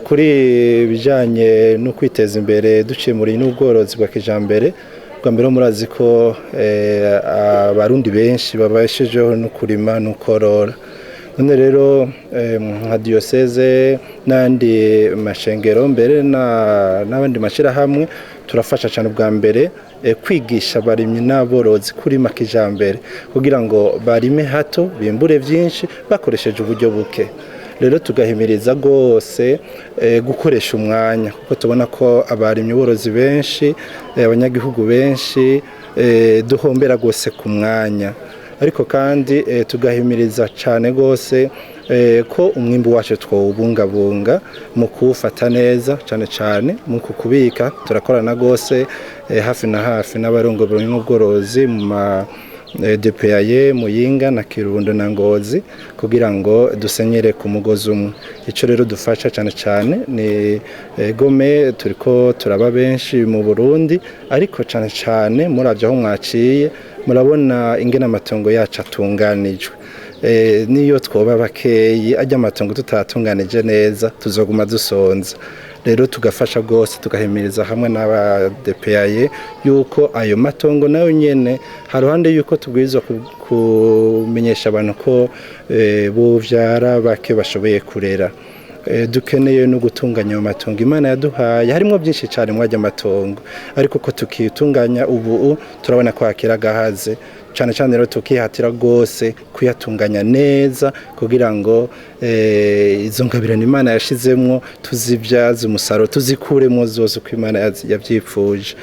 Kuri bijanye no kwiteza imbere duciye muri n'ubworozi bwa kijambere, bwa mbere murazi ko abarundi benshi babashijeho no kurima no korora. None rero nka diocese n'andi mashengero mbere n'abandi mashirahamwe turafasha cyane bwa mbere kwigisha abarimyi n'aborozi kurima kijambere kugira ngo barime hato bimbure vyinshi bakoresheje uburyo buke. Rero tugahimiriza gose gukoresha umwanya kuko tubona ko abarimyi borozi benshi abanyagihugu benshi duhombera gose ku mwanya, ariko kandi tugahimiriza cyane gose ko umwimbu wacu twobungabunga mu kuwufata neza cyane mu kukubika. Turakorana gose hafi na hafi n'abarongoye n'ubworozi mu DPAye Muyinga na Kirundo na Ngozi kugira ngo dusenyere ku mugozi umwe. Ico rero dufasha cyane ni gome turiko turaba benshi mu Burundi, ariko cyane muravye aho mwaciye murabona ingene amatongo yacu atunganijwe. Niyo twoba bakeyi ajya amatongo tutatunganije neza tuzoguma dusonza. Rero tugafasha gose tugahimiriza hamwe n'aba DPAye yuko ayo matongo nayo nyene haruhande yuko tubwirizwa kumenyesha abantu ko bovyara bake bashoboye kurera. Dukeneye no gutunganya ayo matongo Imana yaduhaye, harimo byinshi cyane mwajya amatongo, ariko ko tukitunganya ubu turabona ko hakira gahaze cyane rero tukihatira gose kuyatunganya neza kugira ngo izo ngabirano Imana yashizemwo tuzibyaze umusaruro tuzikuremo zose uko Imana yavyipfuje.